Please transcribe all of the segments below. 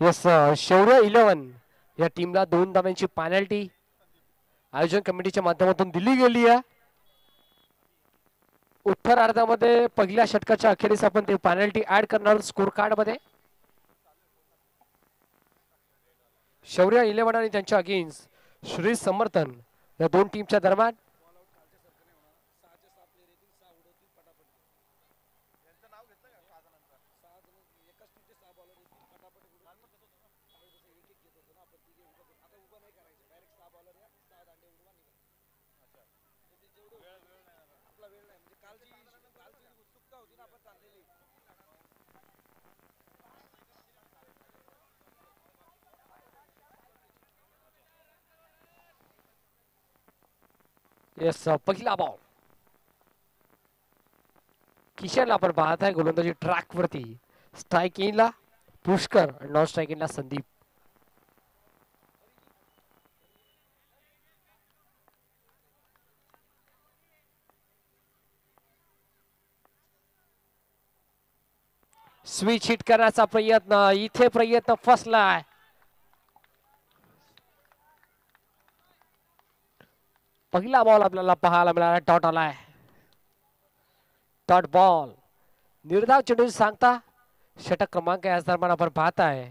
Yes शौर्य 11 या टीमला 2 धावांची पेनल्टी आयोजन कमिटीच्या माध्यमातून दिली गेली आहे. उत्तरार्धामध्ये पहिल्या षटकाच्या अखेरीस आपण ते पेनल्टी ऍड करणार स्कोर कार्ड मध्ये. शौर्य 11 आणि त्यांच्या अगेन्स्ट श्री समर्थन या दोन टीमच्या दरम्यान. येस पहिला बॉल किशनला आपण पाहत आहे गोलंदाजी ट्रॅक वरती. स्ट्राईक इनला पुष्कर आणि नॉन स्ट्राईक इनला संदीप. स्विच हिट करण्याचा प्रयत्न इथे प्रयत्न फसलाय. पहिला बॉल आपल्याला पाहायला मिळाला डॉट आलाय. डॉट बॉल निर्धाव चेंडू सांगता षटक क्रमांक याच दरम्यान आपण पाहताय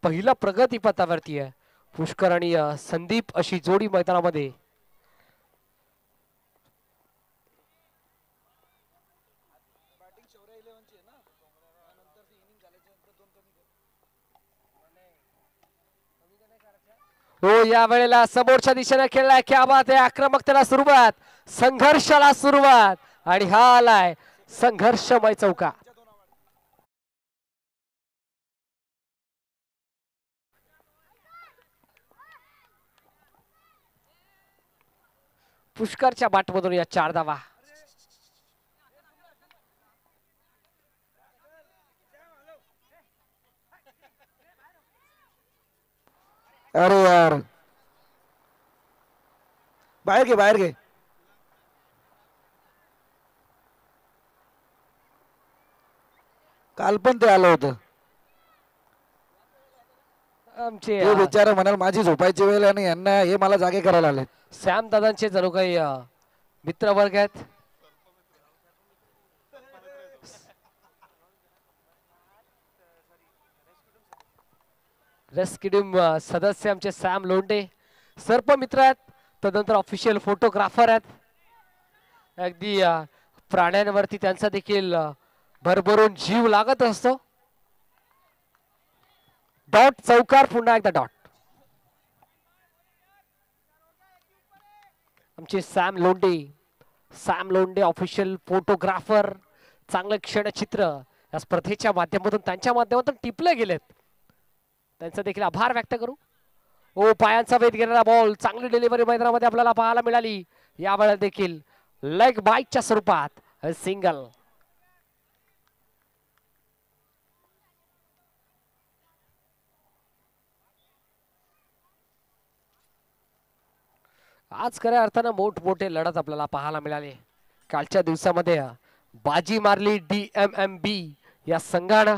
पहिला प्रगती पथावरती आहे. पुष्कर आणि संदीप अशी जोडी मैदानामध्ये. हो या वेळेला समोरच्या दिशेने खेळलाय. क्या बात आहे. आक्रमकतेला सुरुवात संघर्षाला सुरुवात आणि हा आलाय संघर्षमय चौका. पुष्करच्या बाटमधून या 4 धावा. अरे यार बाहेर घे बाहेर घे. काल पण ते आलं होतं. आमचे ते बिचारा म्हणाल माझी झोपायची वेळ आणि यांना हे मला जागे करायला आले. सॅम दादांचे जणू काही मित्र वर्ग आहेत. रेस्क्यू टीम सदस्य आमचे सॅम लोंढे सर्प मित्र आहेत. तदनंतर ऑफिशियल फोटोग्राफर आहेत. अगदी प्राण्यांवरती त्यांचा देखील भरभरून जीव लागत असतो. डॉट चौकार पुन्हा एकदा डॉट. आमचे सॅम लोंढे ऑफिशियल फोटोग्राफर. चांगलं क्षणचित्र या स्पर्धेच्या माध्यमातून त्यांच्या माध्यमातून टिपले गेलेत. त्यांचा देखील आभार व्यक्त करू. ओ पायांचा वेध घेणारा बॉल चांगली डिलिव्हरी मैदानामध्ये आपल्याला पाहायला मिळाली. यावेळेला देखील लेग बाईकच्या स्वरूपात सिंगल. आज खऱ्या अर्थानं मोठमोठे लढत आपल्याला पाहायला मिळाले. कालच्या दिवसामध्ये बाजी मारली DMMB या संघानं.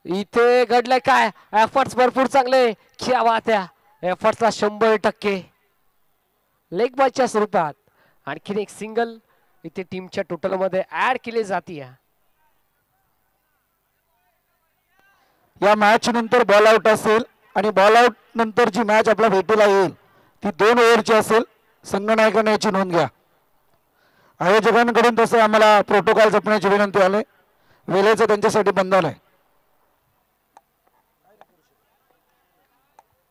इथे घडलंय काय. एफर्ट्स भरपूर चांगले. क्या बात आहे. एफर्ट्सला 100% लेग बॉलच्या स्वरूपात आणखीन एक सिंगल इथे टीमच्या टोटल मध्ये ऍड केली जाते. या मॅच नंतर बॉल आउट असेल आणि बॉल आउट नंतर जी मॅच आपल्या भेटीला येईल ती 2 ओव्हरची असेल. संघनायकाने याची नोंद घ्या. आयोजकांकडून तसं आम्हाला प्रोटोकॉल जपण्याची विनंती आली. वेळेचं त्यांच्यासाठी बंधन आहे.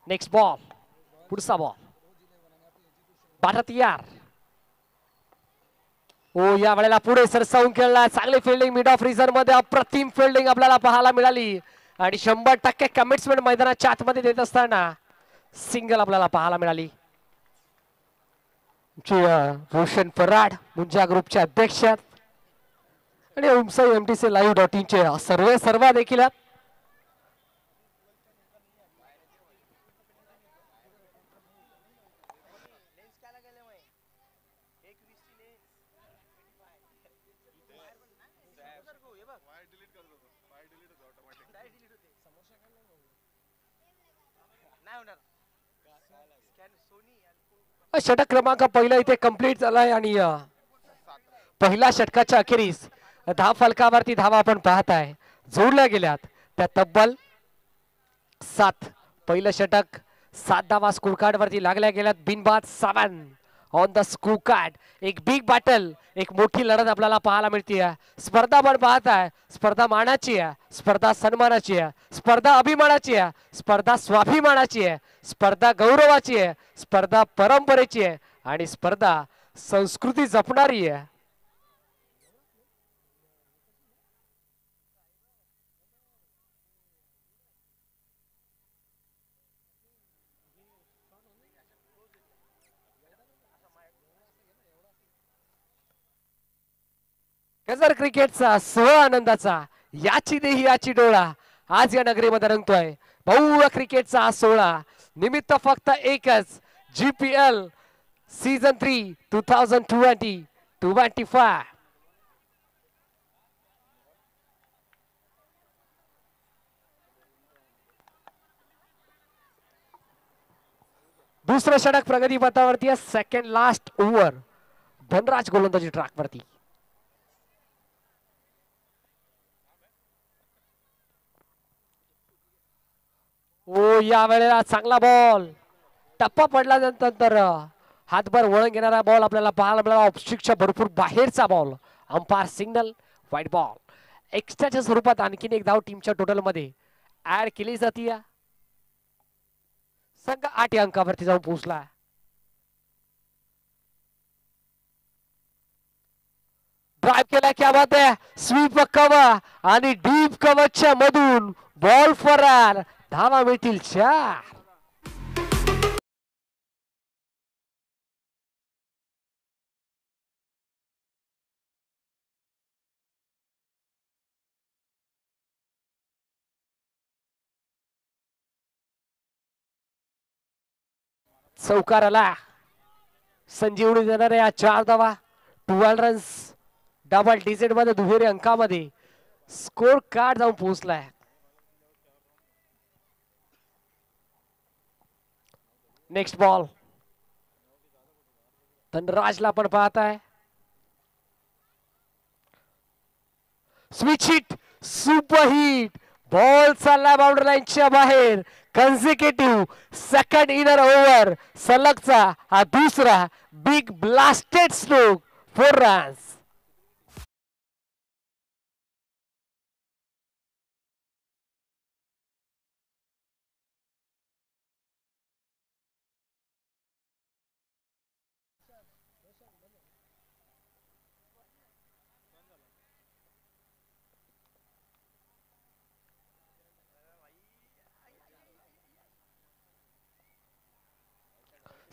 नेक्स्ट बॉल पुढचा बॉल भारत यार. ओ या वेळेला पुढे सरसावून खेळला. चांगली फिल्डिंग मिड ऑफ रिझर्व मध्ये अप्रतिम फिल्डिंग आपल्याला पाहायला मिळाली आणि 100% कमिटमेंट मैदानाच्या आतमध्ये देत असताना सिंगल आपल्याला पाहायला मिळाली. रोशन पराड मुंजा ग्रुपचे अध्यक्ष आणि उमसाई MTC live.in चे सर्व देखील आहेत. षटक क्रमांक पहिला इथे कंप्लीट झालाय आणि पहिल्या षटकाच्या अखेरीस धाव फलकावरती धावा आपण पाहताय जोडल्या गेल्यात त्या तब्बल 7. पहिलं षटक 7 धावा स्कोर कार्ड वरती लागल्या गेल्यात. बिनबाद 7 ऑन द स्कोर कार्ड. एक बिग बॅटल, एक मोठी लढत आपल्याला पाहायला मिळते. स्पर्धा आपण पाहताय, स्पर्धा मानाची आहे, स्पर्धा सन्मानाची आहे, स्पर्धा अभिमानाची आहे, स्पर्धा स्वाभिमानाची आहे, स्पर्धा गौरवाची आहे, स्पर्धा परंपरेची आहे आणि स्पर्धा संस्कृती जपणारी आहे. गजर क्रिकेटचा सोहळा आनंदाचा याची देही याची डोळा आज या नगरीमध्ये रंगतोय. भव्य क्रिकेटचा सोहळा निमित्त फक्त एकच GPL सीझन 3 2020-25. दुसरं षटक प्रगती पथावरती आहे. सेकंड लास्ट ओव्हर धनराज गोलंदाजी ट्रॅक वरती. ओ या वेळेला चांगला बॉल टप्पा पडल्यानंतर हातभर वळण घेणारा बॉल आपल्याला पाहायला मिळाला. ऑफस्ट्रिकच्या भरपूर बाहेरचा ball. Umpire signal wide ball. एक्स्ट्राच्या स्वरूपात आणखीन एक धाव टीमच्या टोटल मध्ये ऍड केली जाते. संघ 8 अंकावरती जाऊन पोहोचला. ड्राइव्ह केला, क्या बात आहे. स्वीप कव्हर आणि डीप कव्हरच्या मधून बॉल फरार. धावा मिळतील 4. चौकार आला. संजीवनी देणारे या 4 धावा. 12 रन्स डबल डिजिट मध्ये दुहेरी अंकामध्ये स्कोर कार्ड जाऊन पोहोचलाय. नेक्स्ट बॉल धनराजला आपण पाहताय. Switch hit, super hit. Ball चालला बाउंड्री लाईनच्या बाहेर. कन्झिक्युटिव्ह सेकंड इनर ओव्हर सलगचा हा दुसरा बिग ब्लास्टेड स्ट्रोक. 4 रन्स.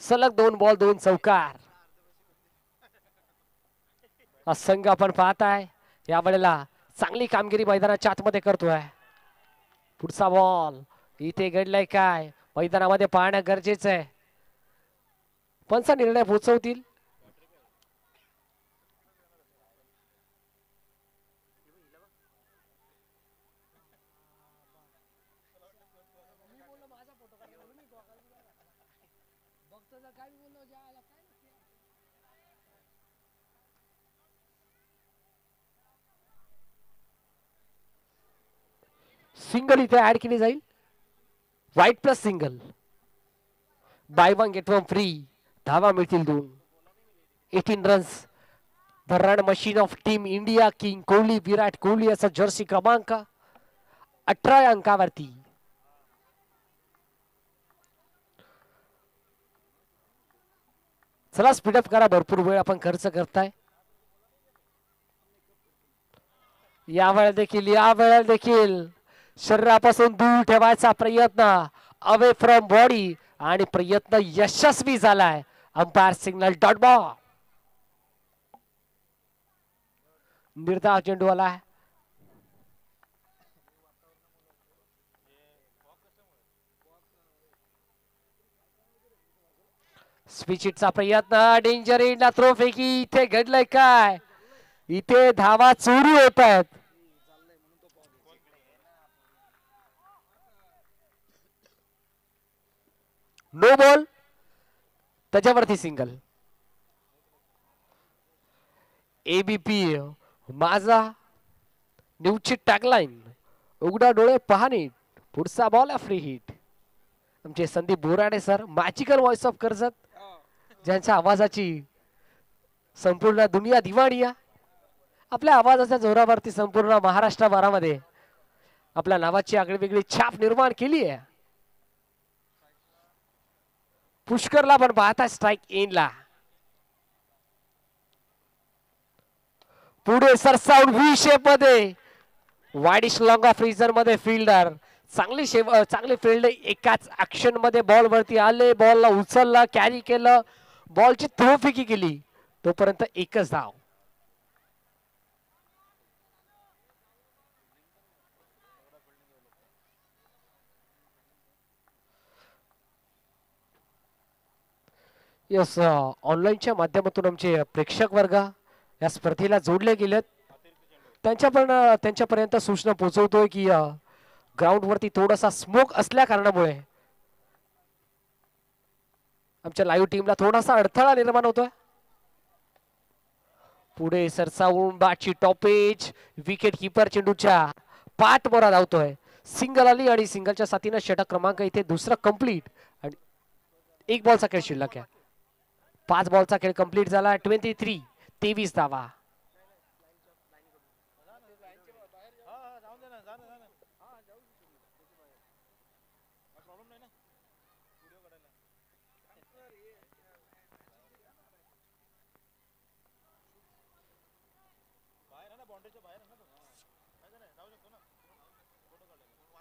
सलग 2 बॉल 2 चौकार. संघ आपण पाहताय या वेळेला चांगली कामगिरी मैदानाच्या आतमध्ये करतोय. पुढचा बॉल इथे घडलाय काय मैदानामध्ये पाहणं गरजेचं आहे. पंच निर्णय पोहोचवतील. सिंगल इथे ऍड केली जाईल. Wide plus single. Buy 1 get 1 free. धावा मिळतील 2. 18 runs. The run machine of team India king Kohli Virat Kohli याचा जर्सी क्रमांक 18 अंकावरती. चला स्पीडअप करा. भरपूर वेळ आपण खर्च करताय. या वेळेला देखील शरीरापासून दूर ठेवायचा प्रयत्न. अवे फ्रॉम बॉडी आणि प्रयत्न यशस्वी झालाय. Umpire signal dot ball. निर्धाव चेंडू आला. स्विचिटचा प्रयत्न. डेंजर एंडला थ्रो फेकी. इथे घडलंय काय? इथे धावा चोरी होत आहेत. No ball. त्याच्यावरती सिंगल. एबीपी माझा न्यूजची टॅगलाईन उघडा डोळे पहा नीट. पुढचा बॉल फ्री हिट. आमचे Sandeep Borade sir, magical voice of Karjat, ज्यांच्या आवाजाची संपूर्ण दुनिया दिवाणी आहे. आपल्या आवाजाच्या जोरावरती संपूर्ण महाराष्ट्रभरामध्ये आपल्या नावाची आगळीवेगळी छाप निर्माण केली आहे. पुष्करला पण पाहता स्ट्राइक एनला. पुढे सरसावून व्ही शेप मध्ये वाईडिश लॉंग ऑफ रिझन मध्ये फिल्डर चांगली फिल्ड. एकाच ऍक्शन मध्ये बॉल वरती आले, बॉलला उचलला, कॅरी केलं, बॉलची थ्रो फेकी केली, तोपर्यंत एकच धाव. यस, ऑनलाईनच्या माध्यमातून आमचे प्रेक्षक वर्ग या स्पर्धेला जोडले गेलेत. त्यांच्यापर्यंत सूचना पोहोचवतोय की ग्राउंड वरती थोडासा स्मोक असल्या कारणामुळे आमच्या लाईव्ह टीमला थोडासा अडथळा निर्माण होतोय. पुढे सरसावून बॅटची टॉपेज. विकेट किपर चेंडूच्या पाठ मोरा धावतोय. सिंगल आली आणि सिंगलच्या साथीनं षटक क्रमांक इथे दुसरा कंप्लीट. आणि एक बॉलचा खेळ शिल्लक आहे. 5 बॉलचा खेळ कंप्लीट झाला. 23 धावा.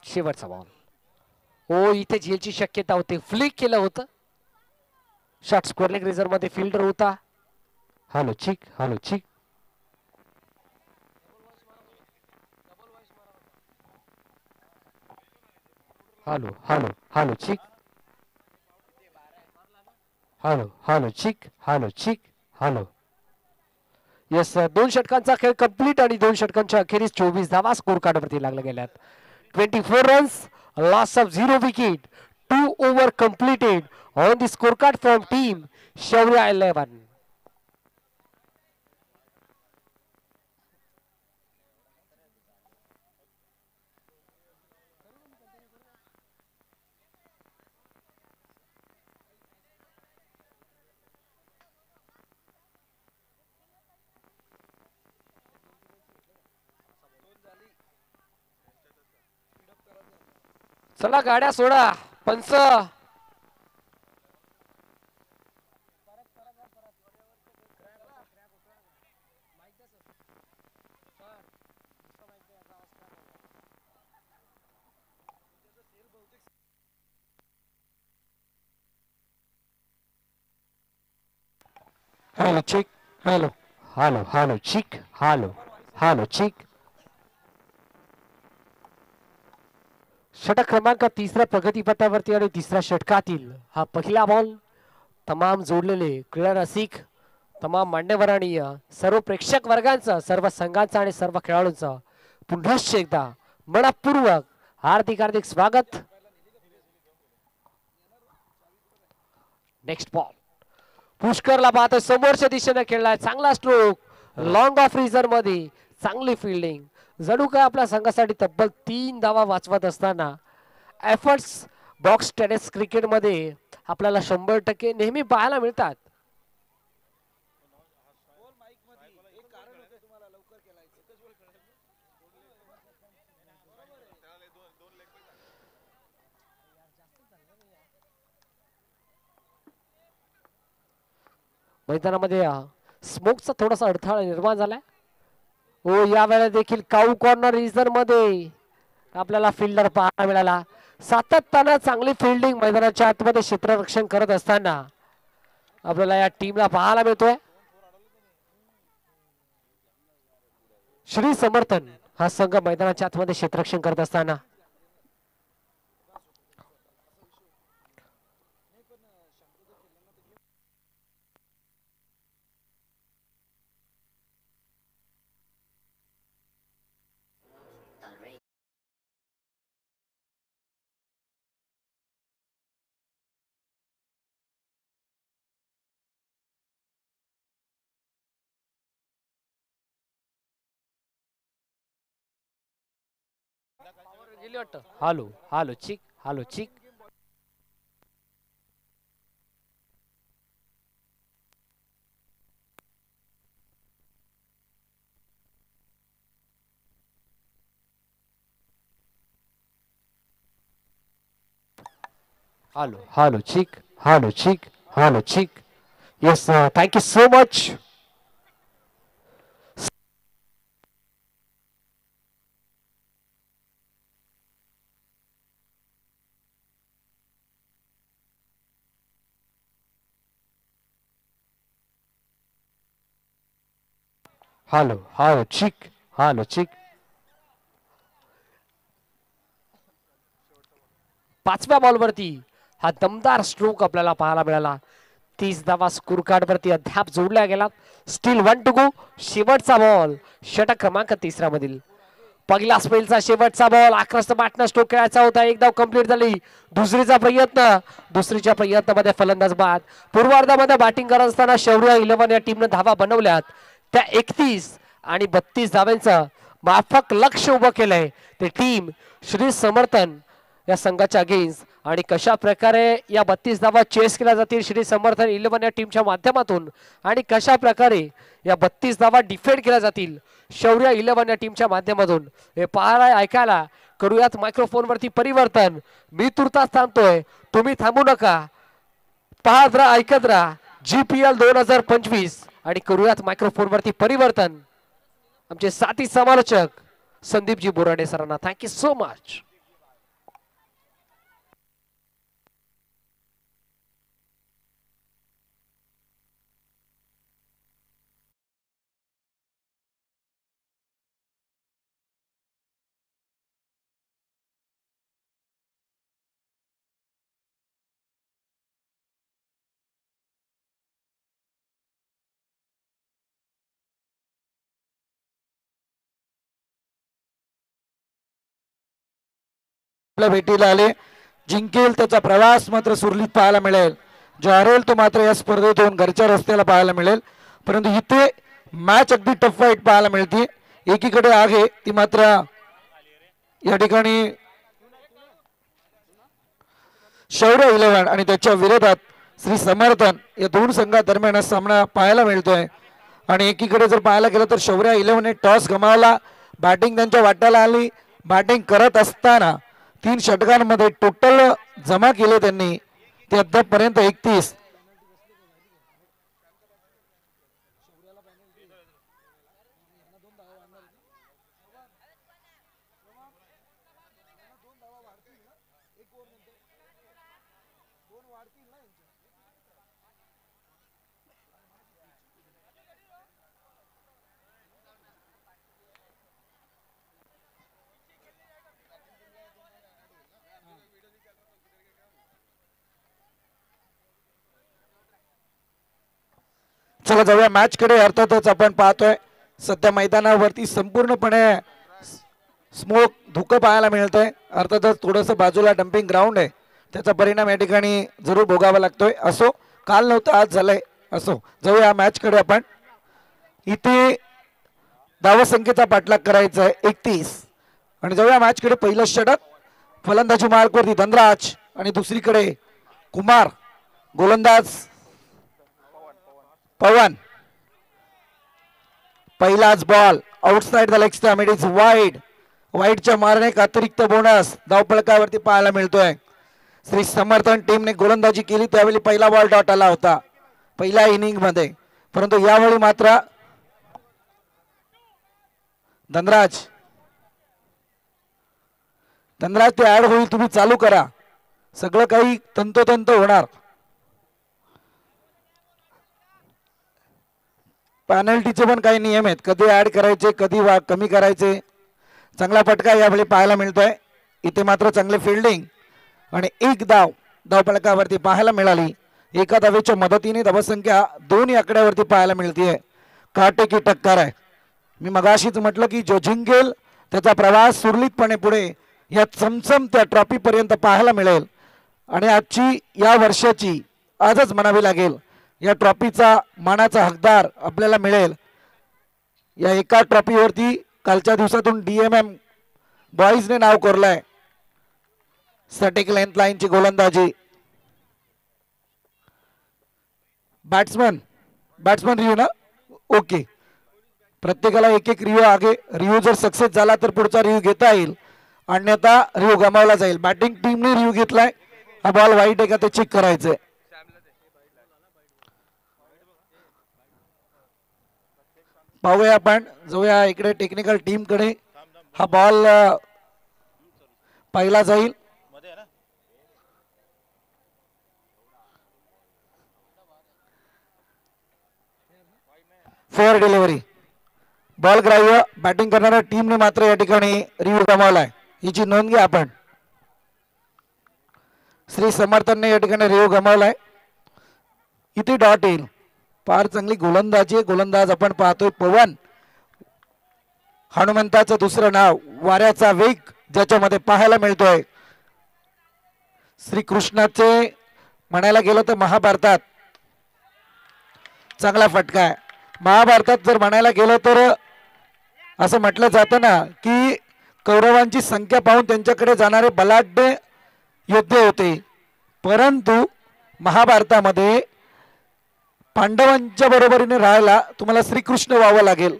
शेवटचा बॉल. ओ, इथे झेलची शक्यता होती. फ्लिक केलं होतं. शॉट स्क्वेअर लेग रिझर्व मध्ये फिल्डर होता. हॅलो चिक, हॅलो चिक. हॅलो हॅलो हॅलो चिक. हॅलो हॅलो चिक, हॅलो चिक, हॅलो. येस, 2 षटकांचा खेळ कंप्लीट आणि 2 षटकांच्या अखेरीस 24 धावा स्कोर कार्ड वरती लागल्या गेल्यात. 24 runs, loss of 0 wicket, 2 over completed on the score card from team शौर्य 11. चला गाड्या सोडा. पंच. हॅलो चिक, हॅलो हॅलो हॅलो चिक, हॅलो हॅलो चिक. षटक क्रमांक 3 प्रगतीपथावरती आणि 3 षटकातील हा पहिला बॉल. तमाम जोडलेले क्रीडा रसिक, तमाम मान्यवर आणि सर्व प्रेक्षक वर्गांचं, सर्व संघांचं आणि सर्व खेळाडूंचं पुन्हा एकदा मनपूर्वक हार्दिक हार्दिक स्वागत. Next ball. पुष्करला पाहतो समोरच्या दिशेने खेळलाय. चांगला स्ट्रोक. लॉंग ऑफ रिझर मध्ये चांगली फिल्डिंग. जणू काय आपल्या संघासाठी तब्बल 3 धावा वाचवत असताना एफर्ट्स बॉक्स टेनिस क्रिकेट मध्ये आपल्याला 100% नेहमी पाहायला मिळतात. मैदानामध्ये स्मोकचा थोडासा अडथळा निर्माण झालाय. हो, या वेळेला देखील काऊ कॉर्नर रिझर्व मध्ये आपल्याला फिल्डर पाहायला मिळाला. सातत्यानं चांगली फिल्डिंग मैदानाच्या आतमध्ये क्षेत्ररक्षण करत असताना आपल्याला या टीमला पाहायला मिळतोय. श्री समर्थन हा संघ मैदानाच्या आतमध्ये क्षेत्ररक्षण करत असताना hello hello chick hello chick. Hello, chick. Hello, chick. Hello, chick. Yes, thank you so much. Hello, chick. Hello, chick. पाचव्या बॉलवरती हा दमदार स्ट्रोक आपल्याला पाहायला मिळाला. 30 धावा स्कोर कार्ड वरती अद्याप जोडला गेला. Still 1 to go. शेवटचा बॉल षटक क्रमांक 3 मधील पहिला स्पेलचा शेवटचा बॉल. आक्रमक बॅटनं स्ट्रोक खेळायचा होता. एक धाव कंप्लीट झाली. दुसरीच्या प्रयत्नामध्ये फलंदाज बाद. पूर्वार्धामध्ये बॅटिंग करत असताना शौर्य 11 या टीमनं धावा बनवल्यात. त्या 31 आणि 32 धावांचं माफक लक्ष उभं केलंय ते टीम श्री समर्थन या संघाच्या अगेन्स्ट. आणि कशा प्रकारे या 32 धावा चेस केल्या जातील श्री समर्थन 11 या टीमच्या माध्यमातून आणि कशा प्रकारे या 32 धावा डिफेंड केल्या जातील शौर्य 11 या टीमच्या माध्यमातून हे पाहायला ऐकायला करूयात मायक्रोफोन वरती परिवर्तन. मी तुर्तास थांबतोय, तुम्ही थांबू नका. पाहत राहा, ऐकत राहा GPL 2025 आणि करूयात मायक्रोफोन वरती परिवर्तन. आमचे साथी समालोचक संदीपजी बोराडे सरांना थँक्यू सो मच. आपल्या भेटीला आले. जिंकेल त्याचा प्रवास मात्र सुरळीत पाहायला मिळेल. जो हरेल तो मात्र या स्पर्धेतून घरच्या रस्त्याला पाहायला मिळेल. परंतु इथे मॅच अगदी टफ फाईट पाहायला मिळते. एकीकडे आहे ती मात्र या ठिकाणी शौर्य 11 आणि त्याच्या विरोधात श्री समर्थन या दोन संघादरम्यान हा सामना पाहायला मिळतोय. आणि एकीकडे जर पाहायला गेलं तर शौर्य 11 ने टॉस गमावला. बॅटिंग त्यांच्या वाट्याला आली. बॅटिंग करत असताना 3 षटकांमध्ये टोटल जमा केले त्यांनी ते अद्यापपर्यंत 31. चला जाऊया मॅच कडे. अर्थातच आपण पाहतोय सध्या मैदानावरती संपूर्णपणे स्मोक धुकं पाहायला मिळतंय. अर्थातच थोडंसं बाजूला डम्पिंग ग्राउंड आहे, त्याचा परिणाम या ठिकाणी जरूर भोगावा लागतोय. असो, काल नव्हतं आज झालंय. असो, जाऊया मॅच कडे आपण. इथे धावसंख्येचा पाठलाग करायचा आहे 31 आणि जाऊया मॅच कडे. पहिलं षटक फलंदाजी मार्कवरती धनराज आणि दुसरीकडे कुमार. गोलंदाज पवन. पहिलाच ball outside the leg stump. It is wide. वाईडच्या मारणे एक अतिरिक्त बोनस धावफलकावरती पाहायला मिळतोय. श्री समर्थन टीमने गोलंदाजी केली त्यावेळी पहिला बॉल डॉट आला होता पहिल्या इनिंग मध्ये. परंतु यावेळी मात्र धनराज ते ऍड होईल. तुम्ही चालू करा, सगळं काही तंतोतंत होणार. पेनल्टीचे पण काही नियम आहेत, कधी ऍड करायचे कधी कमी करायचे. चांगला फटका यावेळी पाहायला मिळतोय. इथे मात्र चांगले फिल्डिंग आणि एक धावफलकावरती पाहायला मिळाली. एका धावेच्या मदतीने धावसंख्या 2 आकड्यावरती पाहायला मिळतीये. काटेकी टक्कर आहे. मी मगाशीच म्हटलं की जो जिंकेल त्याचा प्रवास सुरळीतपणे पुढे या चमचमत्या ट्रॉफी पर्यंत पाहायला मिळेल. आणि आजची या वर्षाची आजच म्हणावी लागेल या ट्रॉफीचा मानाचा हकदार आपल्याला मिळेल. या एका ट्रॉफीवरती कालच्या दिवसातून DMM बॉईजने नाव कोरलंय. स्टॅटिक लेंथ लाईनची गोलंदाजी. बॅट्समन रिव्ह्यू ना, ओके. प्रत्येकाला एक एक रिव्ह्यू आगे. रिव्ह्यू जर सक्सेस झाला तर पुढचा रिव्ह्यू घेता येईल, अन्यथा रिव्ह्यू गमावला जाईल. बॅटिंग टीमने रिव्ह्यू घेतलाय. हा बॉल वाईट आहे का ते चेक करायचंय. पाहूया आपण, जाऊया इकडे टेक्निकल टीम कडे. हा बॉल पहिला जाईल. Fair delivery. बॉल ग्राह्य. बॅटिंग करणाऱ्या टीमने मात्र या ठिकाणी रिव्ह्यू गमावलाय. हिची नोंद घ्या आपण. श्री समर्थनने या ठिकाणी रिव्ह्यू गमावलाय. इथे डॉट येईल. फार चांगली गोलंदाजी. गोलंदाज आपण पाहतोय पवन. हनुमंताचं दुसरं नाव. वाऱ्याचा वेग ज्याच्यामध्ये पाहायला मिळतोय. श्रीकृष्णाचे म्हणायला गेलं तर महाभारतात चांगला फटका आहे. महाभारतात जर म्हणायला गेलं तर असं म्हटलं जातं ना की कौरवांची संख्या पाहून त्यांच्याकडे जाणारे बलाढ्य योद्धे होते, परंतु महाभारतामध्ये पांडवांच्या बरोबरीने राहायला तुम्हाला श्रीकृष्ण व्हावं लागेल.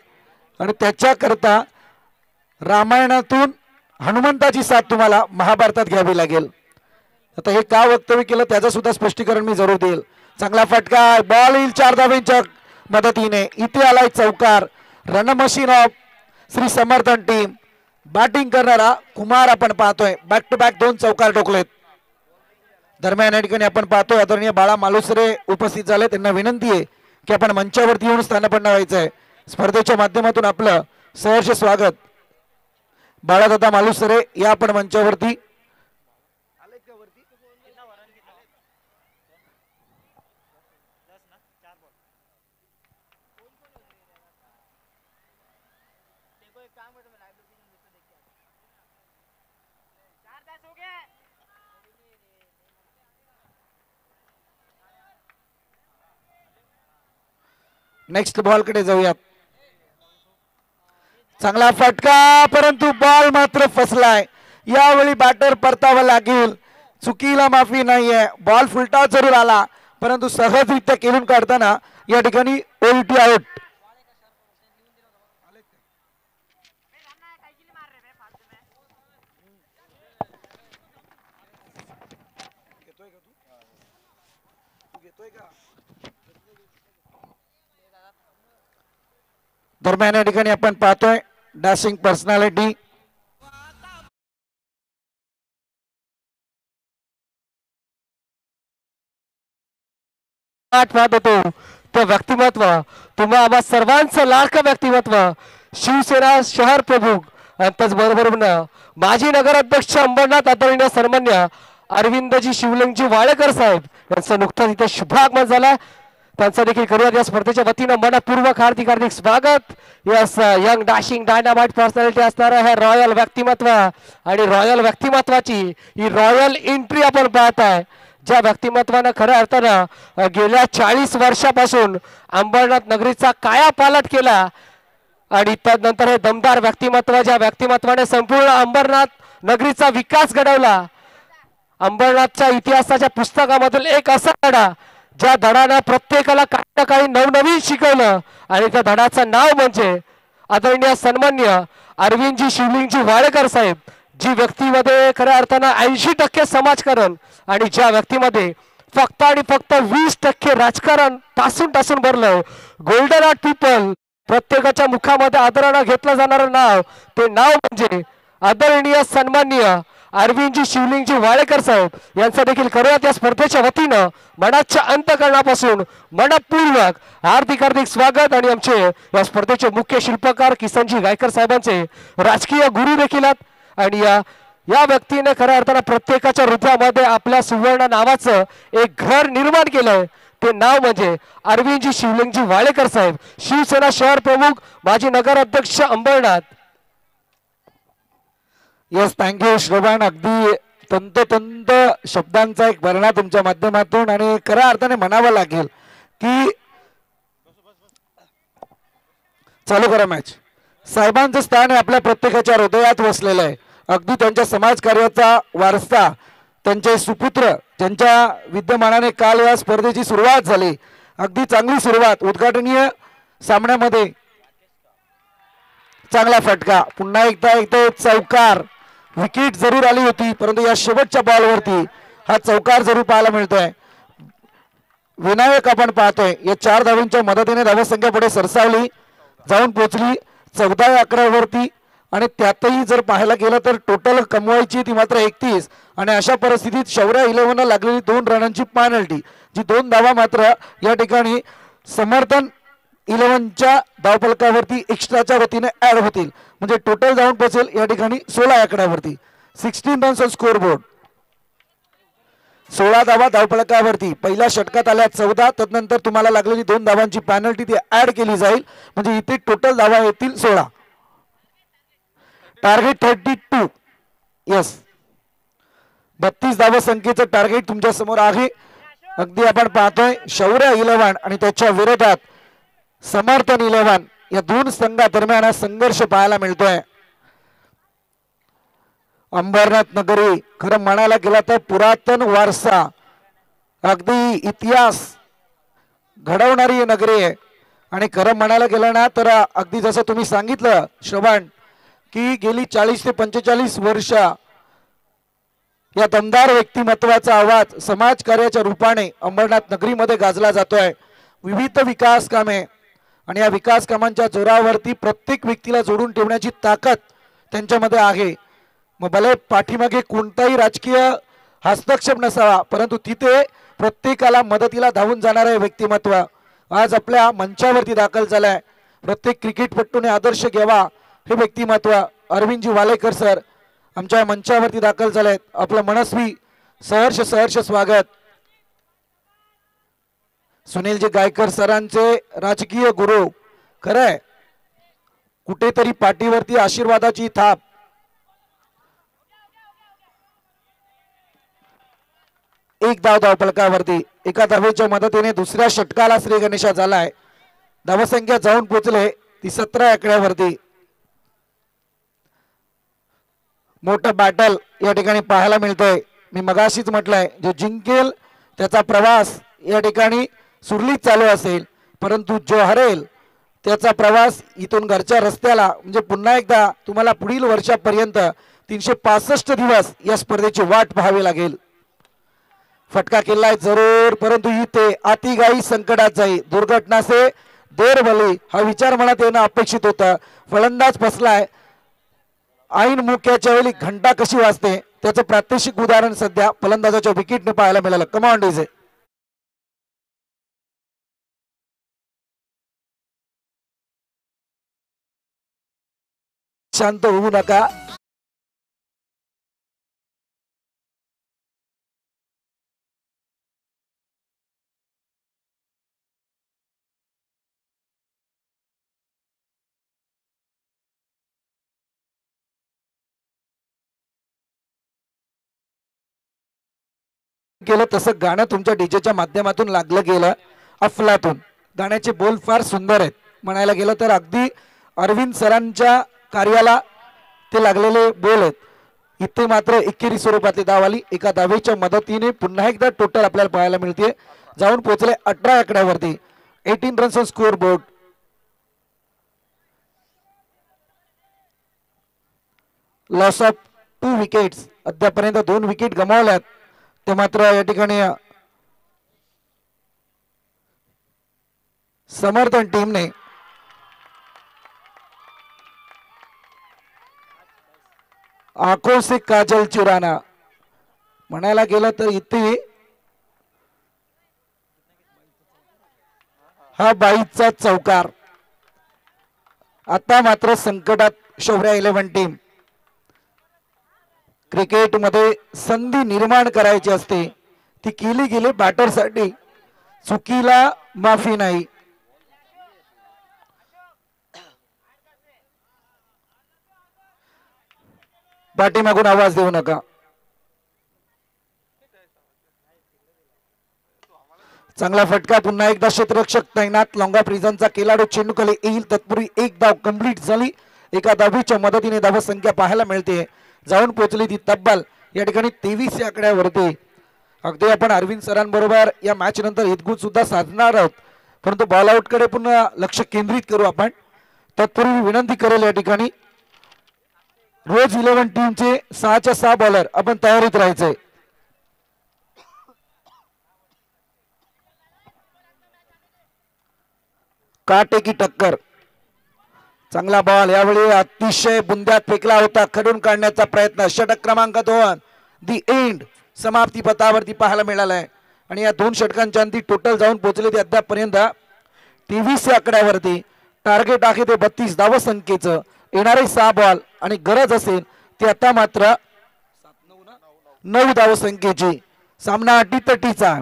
आणि त्याच्याकरता रामायणातून हनुमंताची साथ तुम्हाला महाभारतात घ्यावी लागेल. आता हे का वक्तव्य केलं त्याचं सुद्धा स्पष्टीकरण मी जरूर देईल. चांगला फटका. बॉल येईल 4 धावेंच्या मदतीने. इथे आलाय चौकार. रन मशीन ऑफ श्री समर्थन टीम. बॅटिंग करणारा कुमार आपण पाहतोय. बॅक टू बॅक 2 चौकार ठोकलेत. दरम्यान या ठिकाणी आपण पाहतोय आदरणीय बाळा मालुसरे उपस्थित झाले. त्यांना विनंती आहे की आपण मंचावरती येऊन स्थानापन्न व्हायचं आहे. स्पर्धेच्या माध्यमातून आपलं सहर्ष स्वागत. बाळादादा मालुसरे या आपण मंचावरती. नेक्स्ट बॉल कडे जाऊयात. चांगला फटका, परंतु बॉल मात्र फसलाय. यावेळी बॅटर परतावा लागेल. चुकीला माफी नाहीये. बॉल फुलटा जरूर आला, परंतु सहजरित्या केलून काढताना या ठिकाणी उलटी आउट. दरम्यान या ठिकाणी आपण पाहतोय डॅशिंग पर्सनॅलिटी. पाहत होतो ते व्यक्तिमत्व, तुम्हा आम्हा सर्वांचं लाडकं व्यक्तिमत्व, शिवसेना शहर प्रमुख आणि त्याचबरोबर माजी नगराध्यक्ष अंबरनाथ आदरणीय सन्मान्य अरविंदजी शिवलिंगजी वाळेकर साहेब यांचं नुकताच इथे शुभागमन झाला. त्यांचा देखील करूयात या स्पर्धेच्या वतीनं मनपूर्वक हार्दिक हार्दिक स्वागत. Yes, young dashing dynamite personality असणारं हे रॉयल व्यक्तिमत्व आणि रॉयल व्यक्तिमत्वाची ही रॉयल एंट्री आपण पाहताय. ज्या व्यक्तिमत्वानं खऱ्या अर्थानं गेल्या 40 वर्षापासून अंबरनाथ नगरीचा कायापालट केला आणि त्यानंतर हे दमदार व्यक्तिमत्व, ज्या व्यक्तिमत्वाने संपूर्ण अंबरनाथ नगरीचा विकास घडवला. अंबरनाथच्या इतिहासाच्या पुस्तकामधील एक असा धडा ज्या धडानं प्रत्येकाला काही ना काही नवनवीन शिकवलं आणि त्या धडाचं नाव म्हणजे आदरणीय सन्मान्य अरविंदजी शिवलिंगजी वाळेकर साहेब. जी व्यक्तीमध्ये खऱ्या अर्थानं 80% समाजकारण आणि ज्या व्यक्तीमध्ये फक्त आणि फक्त 20% राजकारण तासून तासून भरलं. गोल्डन आर्ट पीपल, प्रत्येकाच्या मुखामध्ये आदरानं घेतलं जाणारं नाव, ते नाव म्हणजे आदरणीय सन्माननीय अरविंदजी शिवलिंगजी वाळेकर साहेब यांचा देखील करूयात या स्पर्धेच्या वतीनं मनाच्या अंतकरणापासून मनपूर्वक हार्दिक हार्दिक स्वागत। आणि आमचे या स्पर्धेचे मुख्य शिल्पकार किसनजी गायकर साहेबांचे राजकीय गुरु देखील आहेत आणि या व्यक्तीने खऱ्या अर्थानं प्रत्येकाच्या हृदयामध्ये आपल्या सुवर्ण नावाचं एक घर निर्माण केलंय। ते नाव म्हणजे अरविंदजी शिवलिंगजी वाळेकर साहेब, शिवसेना शहर प्रमुख, माजी नगर अध्यक्ष अंबरनाथ। यस, थँक्यू श्रवण। अगदी तंतोतंत शब्दांचा एक भरणा तुमच्या माध्यमातून आणि खऱ्या अर्थाने म्हणावं लागेल की चालू करा मॅच। साहेबांचं स्थान आहे आपल्या प्रत्येकाच्या हृदयात वसलेलं आहे। अगदी त्यांच्या समाजकार्याचा वारसा, त्यांचे सुपुत्र ज्यांच्या विद्यमानाने काल या स्पर्धेची सुरुवात झाली, अगदी चांगली सुरुवात। उद्घाटनीय सामन्यामध्ये चांगला फटका, पुन्हा एकदा इथे चौकार, विकेट जरूर आली होती परंतु या शेवटच्या बॉलवरती हा चौकार जरूर पाहायला मिळतोय। विनायक आपण पाहतोय या 4 धावांच्या मदतीने धावसंख्या पुढे सरसावली, जाऊन पोहोचली 14-11 वरती आणि त्यातही जर पाहायला गेलं तर टोटल कमवायची ती मात्र 31। आणि अशा परिस्थितीत शौर्य 11 लागलेली 2 रनांची पेनल्टी, जी 2 धावा मात्र या ठिकाणी समर्थन 11च्या धावफलकावरती एक्स्ट्राच्या वतीने ऍड होतील, म्हणजे टोटल जाऊन पोहोचेल या ठिकाणी 16 आकड्यावरती। 16 रन्स ऑन स्कोर बोर्ड, 16 धावा धावफलकावरती। पहिल्या षटकात आल्या 14, तदनंतर तुम्हाला लागलेली 2 धावांची पेनल्टी ती ऍड केली जाईल, म्हणजे इथे टोटल धावा येतील 16। टार्गेट 32, यस 32 धावा संख्येचं टार्गेट तुमच्या समोर आहे। अगदी आपण पाहतोय शौर्य 11 आणि त्याच्या विरोधात समर्थन 11 या 2 संघादरम्यान संघर्ष पाहायला मिळतोय। अंबरनाथ नगरी खरं म्हणायला गेला तर पुरातन वारसा, अगदी इतिहास घडवणारी नगरी आहे। आणि खरं म्हणायला गेलं ना तर अगदी जसं तुम्ही सांगितलं श्रवण की गेली 40 ते 45 वर्ष या दमदार व्यक्तिमत्वाचा आवाज समाजकार्याच्या रूपाने अंबरनाथ नगरीमध्ये गाजला जातोय। विविध विकास कामे आणि या विकास कामांच्या जोरावरती प्रत्येक व्यक्तीला जोडून ठेवण्याची ताकद त्यांच्यामध्ये आहे। मग भले पाठीमागे कोणताही राजकीय हस्तक्षेप नसावा परंतु तिथे प्रत्येकाला मदतीला धावून जाणारे व्यक्तिमत्व आज आपल्या मंचावरती दाखल झालाय। प्रत्येक क्रिकेटपटूने आदर्श घ्यावा हे व्यक्तिमत्व अरविंदजी वालेकर सर आमच्या मंचावरती दाखल झालेत। आपलं मनस्वी सहर्ष स्वागत। सुनीलजी गायकर सरांचे राजकीय गुरु, खरंय कुठेतरी पाठीवरती आशीर्वादाची थाप। एक धावफलकावरती एका धावेच्या मदतीने दुसऱ्या षटकाला श्री गणेशा झालाय। धावसंख्या जाऊन पोहोचले ती 17 आकड्यावरती। मोठं बॅटल या ठिकाणी पाहायला मिळतंय। मी मगाशीच म्हटलंय जो जिंकेल त्याचा प्रवास या ठिकाणी सुरळीत चालू असेल, परंतु जो हरेल त्याचा प्रवास इथून घरच्या रस्त्याला म्हणजे पुन्हा एकदा तुम्हाला पुढील वर्षापर्यंत 365 दिवस या स्पर्धेची वाट पाहावी लागेल। फटका केलाय जरूर परंतु इथे आतिगाई संकटात जाई, दुर्घटना से देर भली हा विचार मनात येणं अपेक्षित होतं। फलंदाज फसलाय, ऐन मुक्याच्या वेळी घंटा कशी वाजते त्याचं प्रात्यक्षिक उदाहरण सध्या फलंदाजाच्या विकेटने पाहायला मिळालं। कमांड इज शांत होऊ नका। केलं तसं गाणं तुमच्या डीजेच्या माध्यमातून लागलं गेलं अफलातून। गाण्याचे बोल फार सुंदर आहेत, म्हणायला गेलं तर अगदी अरविंद सरांच्या कार्याला ते लागलेले बोल आहेत। इथे मात्र एकेरी स्वरूपातली धाव आली, एका धावेच्या मदतीने पुन्हा एकदा टोटल आपल्याला पाहायला मिळते, जाऊन पोहोचले 18 आकड्यावरती। 18 runs on score board. Loss of 2 wickets, अद्यापर्यंत 2 विकेट गमावल्यात, ते मात्र या ठिकाणी समर्थन टीमने आंखों से काजल चुराना म्हणायला गेलं तर इथे हा बाईचा चौकार. आता मात्र संकटात शौर्या 11 टीम. क्रिकेटमध्ये संधी निर्माण करायची असते ती केली गेली बॅटरसाठी. चुकीला माफी नाही. पाठीमागून आवाज देऊ नका. चांगला फटका. पुन्हा एकदा क्षेत्ररक्षक तैनात. लॉंगा प्रिझनचा खेळाडू चेंडूखाली येईल तत्पूर्वी एक धाव कंप्लीट झाली. एका धावीच्या मदतीने धाव संख्या पाहायला मिळते. जाऊन पोहोचली ती तब्बल या ठिकाणी 23 या आकड्यावरती. अगदी आपण अरविंद सरांबरोबर या मॅच नंतर हितगुज सुद्धा साधणार आहोत, परंतु बॉल आउट कडे पुन्हा लक्ष केंद्रित करू आपण. तत्पूर्वी विनंती करेल या ठिकाणी रोज 11 टीमचे 6च्या 6 बॉलर आपण तयारीत राहायचंय. काटे की टक्कर. चांगला बॉल यावेळी अतिशय बुंद्यात फेकला होता. खडून काढण्याचा प्रयत्न. षटक क्रमांक 2 दी एंड समाप्ती पथावरती पाहायला मिळालाय. आणि या 2 षटकांच्या अंती टोटल जाऊन पोहोचले ते अद्यापपर्यंत 23 या आकड्यावरती. टार्गेट आहे ते 32 धाव संख्येचं. येणारे 6 बॉल आणि गरज असेल ते आता मात्र 9 धाव संख्येची. सामना अटीतटीचा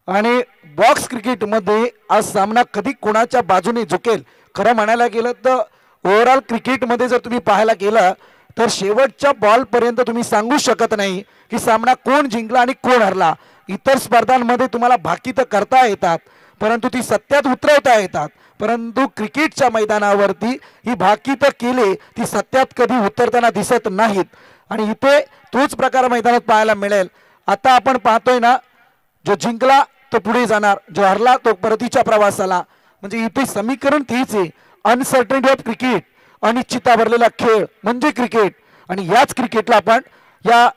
आणि बॉक्स क्रिकेट मध्ये आज सामना कधी कोणाच्या बाजूने झुकेल. खरं म्हणायला गेलं तर ओव्हरऑल क्रिकेटमध्ये जर तुम्ही पाहायला गेलं तर शेवटच्या बॉल पर्यंत तुम्ही सांगू शकत नाही की सामना कोण जिंकला आणि कोण हरला. इतर स्पर्धांमध्ये तुम्हाला भाकीत करता येतात परंतु ती सत्यात उतरवता येतात, परंतु क्रिकेटच्या मैदानावरती ही भाकीत केले ती सत्यात कधी उतरताना दिसत नाहीत. आणि इथे तोच प्रकार मैदानात पाहायला मिळेल. आता आपण पाहतोय ना, जो जिंकला तो पुढे जाणार, जो हरला तो परतीच्या प्रवासाला. म्हणजे इथे समीकरण तेच आहे. Uncertainty of cricket. अनिश्चितता भरलेला खेळ म्हणजे क्रिकेट. आणि याच क्रिकेटला आपण या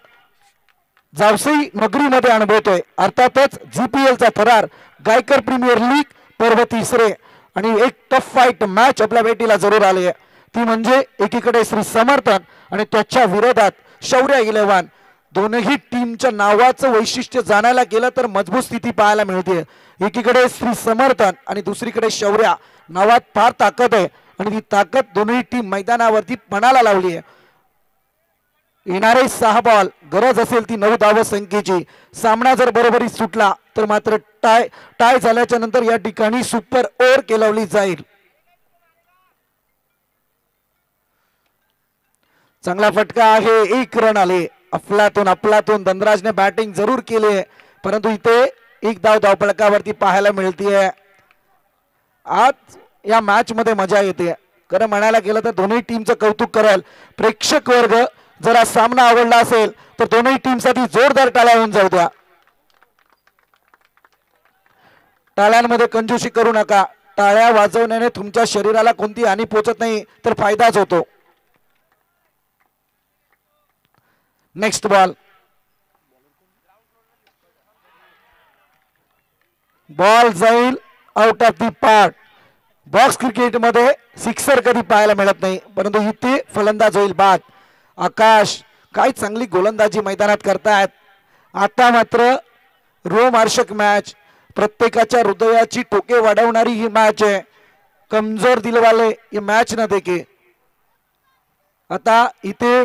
जावसई नगरीमध्ये अनुभवतोय. अर्थातच जीपीएलचा थरार, गायकर प्रीमियर लीग पर्व 3रे आणि एक टफ फाईट मॅच आपल्या भेटीला जरूर आली आहे. ती म्हणजे एकीकडे श्री समर्थन आणि त्याच्या विरोधात शौर्य 11. दोनही टीमच्या नावाचं वैशिष्ट्य जाणायला गेलं तर मजबूत स्थिती पाहायला मिळते. एकीकडे श्री समर्थन आणि दुसरीकडे शौर्य. नावात फार ताकद आहे आणि ती ताकद दोन्ही टीम मैदानावरती पणाला लावली आहे. येणारे 6 बॉल गरज असेल ती 9 धाव संख्येची. सामना जर बरोबरी सुटला तर मात्र टाय झाल्याच्या नंतर या ठिकाणी सुपर ओव्हर केलवली जाईल. चांगला फटका आहे. 1 रन आले. अफलातून धनराजने बॅटिंग जरूर केली परंतु इथे 1 धाव धावफलकावरती पाहायला मिळतीये. आज या मॅच मध्ये मजा येते. खरं म्हणायला गेलं तर दोन्ही टीमचं कौतुक करेल प्रेक्षक वर्ग. जर हा सामना आवडला असेल तर दोन्ही टीमसाठी जोरदार टाळ्या होऊन जाऊ द्या. टाळ्यांमध्ये कंजूसी करू नका. टाळ्या वाजवण्याने तुमच्या शरीराला कोणती हानी पोहोचत नाही तर फायदाच होतो. Next ball. बॉल जाईल out of the park. Box क्रिकेटमध्ये सिक्सर कधी पाहायला मिळत नाही परंतु इथे फलंदाज होईल बाद. आकाश काय चांगली गोलंदाजी मैदानात करतायत. आता मात्र रोमहर्षक मॅच. प्रत्येकाच्या हृदयाची टोके वाढवणारी ही मॅच आहे. कमजोर दिलवाले ये मॅच न देखे. आता इथे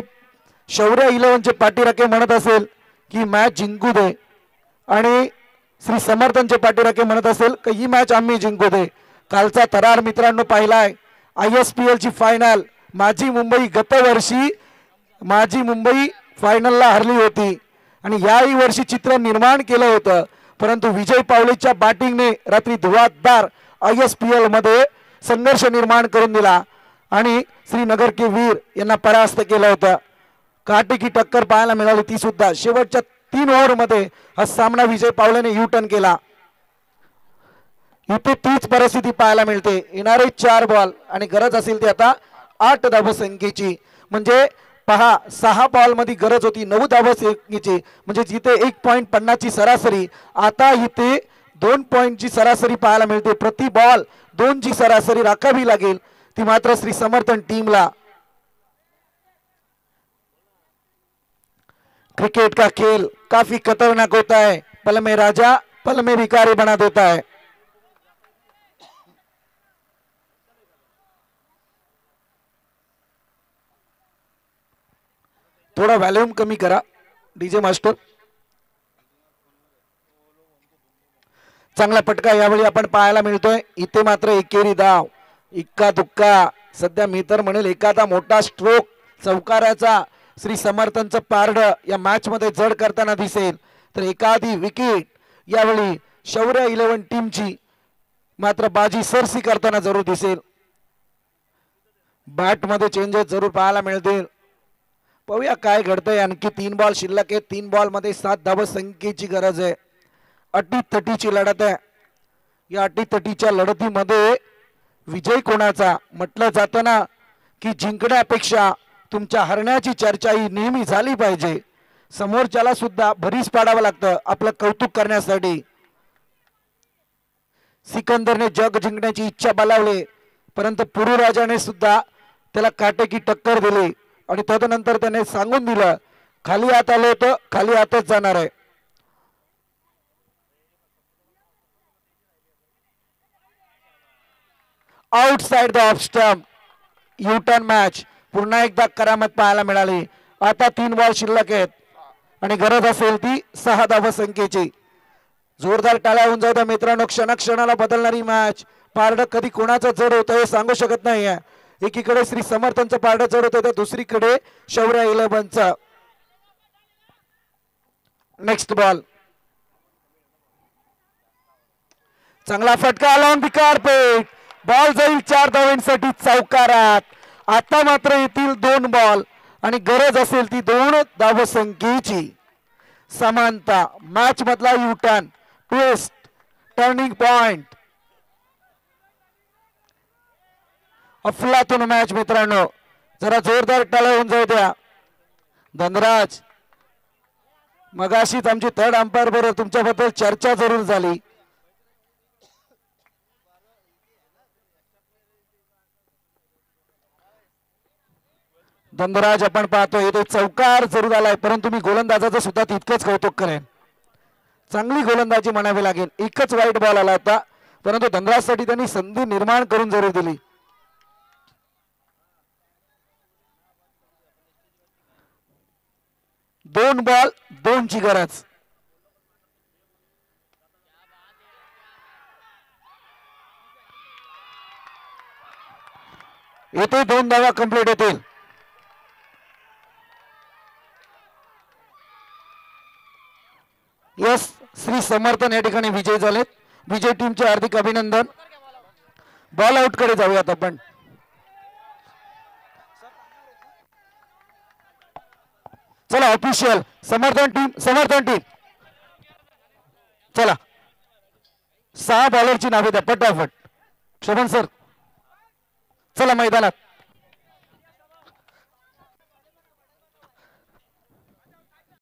शौर्य 11चे पाठीराखे म्हणत असेल की मॅच जिंकू दे आणि श्री समर्थनचे पाठीराखे म्हणत असेल की ही मॅच आम्ही जिंकू दे. कालचा थरार मित्रांनो पाहिलाय. ISPL ची फायनल. माझी मुंबई फायनलला हरली होती आणि याही वर्षी चित्र निर्माण केलं होतं परंतु विजय पावलेच्या बॅटिंगने रात्री धुवाधार ISPL मध्ये संघर्ष निर्माण करून दिला आणि श्रीनगर के वीर यांना परास्त केलं होतं. काटे की टक्कर पाहायला मिळाली ती सुद्धा. शेवटच्या 3 ओव्हर मध्ये हा सामना विजय पावलेने यू टर्न केला. इथे तीच परिस्थिती पाहायला मिळते. येणारे 4 बॉल आणि गरज असेल ती आता 8 धाव संख्येची. म्हणजे पहा 6 बॉल मध्ये गरज होती 9 धाव संख्येची. म्हणजे जिथे 1.50 ची सरासरी आता इथे 2 पॉइंटची सरासरी पाहायला मिळते. प्रति बॉल 2 ची सरासरी राखावी लागेल ती मात्र श्री समर्थन टीमला. क्रिकेट का खेल काफी खतरनाक होता है, पल में राजा पल में भिखारी बना देता है। थोड़ा वॉल्यूम कमी करा डीजे मास्टर। चांगला पटका यावेळी आपण पाहायला मिळतोय। इथे मात्र एकेरी धाव, इक्का दुक्का, सध्या मी तर म्हणेल एखादा मोठा स्ट्रोक चौकाराचा श्री समर्थांचं पारड या मॅच मध्ये जड करताना दिसेल, तर एखादी विकेट यावेळी शौर्य 11 टीमची मात्र बाजी सरसी करताना जरूर दिसेल। बॅट मध्ये चेंजेस जरूर पाहायला मिळतील। पाहूया काय घडतंय। आणखी 3 बॉल शिल्लक आहेत। 3 बॉल मध्ये 7 धाव संख्येची गरज आहे। अटीतटीची लढत आहे। या अटीतटीच्या लढतीमध्ये विजय कोणाचा म्हटलं जातं ना की जिंकण्यापेक्षा तुमच्या हरण्याची चर्चा ही नेहमी झाली पाहिजे। समोरच्याला सुद्धा भरीस पाडावं लागतं आपलं कौतुक करण्यासाठी। सिकंदरने जग जिंकण्याची इच्छा बळावली, परंतु पुरुराजाने सुद्धा त्याला काटेकी टक्कर दिली आणि तदनंतर त्याने सांगून दिलं खाली हात आलं होतं, खाली हातच जाणार आहे। Outside the off stump, U-turn match पुन्हा एकदा करामत पाहायला मिळाली। आता 3 बॉल शिल्लक आहेत आणि गरज असेल ती 6 धाव संख्येची। जोरदार टाळ्या होऊन जाऊ द्या मित्रांनो। क्षणाला बदलणारी मॅच। पारड कधी कोणाचं जड होतं हे सांगू शकत नाहीये। एकीकडे श्री समर्थांचं पारड जड होतं तर दुसरीकडे शौर्य 11चं। नेक्स्ट बॉल, चांगला फटका लावून बिकार पेट, बॉल जाईल 4 धावांसाठी चौकारात। आता मात्र येतील 2 बॉल आणि गरज असेल ती 2 धाव संख्येची। समानता, मॅच मधला युटर्न, ट्विस्ट, टर्निंग पॉइंट, अफलातून मॅच मित्रांनो। जरा जोरदार टाळ्या होऊन जाऊ द्या। धनराज, मगाशीच आमची थर्ड अंपायर बरोबर तुमच्याबद्दल चर्चा जरूर झाली। धनराज आपण पाहतोय तो चौकार जरूर आलाय, परंतु मी गोलंदाजाचं सुद्धा तितकंच कौतुक करेन। चांगली गोलंदाजी म्हणावी लागेल। एकच वाईट बॉल आला होता, परंतु धनराजसाठी त्यांनी संधी निर्माण करून जरूर दिली। दोन बॉल 2 ची गरज। येथे 2 धावा कंप्लीट होतील। यस, श्री समर्थन या ठिकाणी विजय झालेत। विजय टीमचे हार्दिक अभिनंदन। बॉल आउट कडे जाऊयात आपण। चला ऑफिशियल समर्थन टीम चला 6 बॉलरची नावे द्या पटापट। शोभन सर चला मैदानात।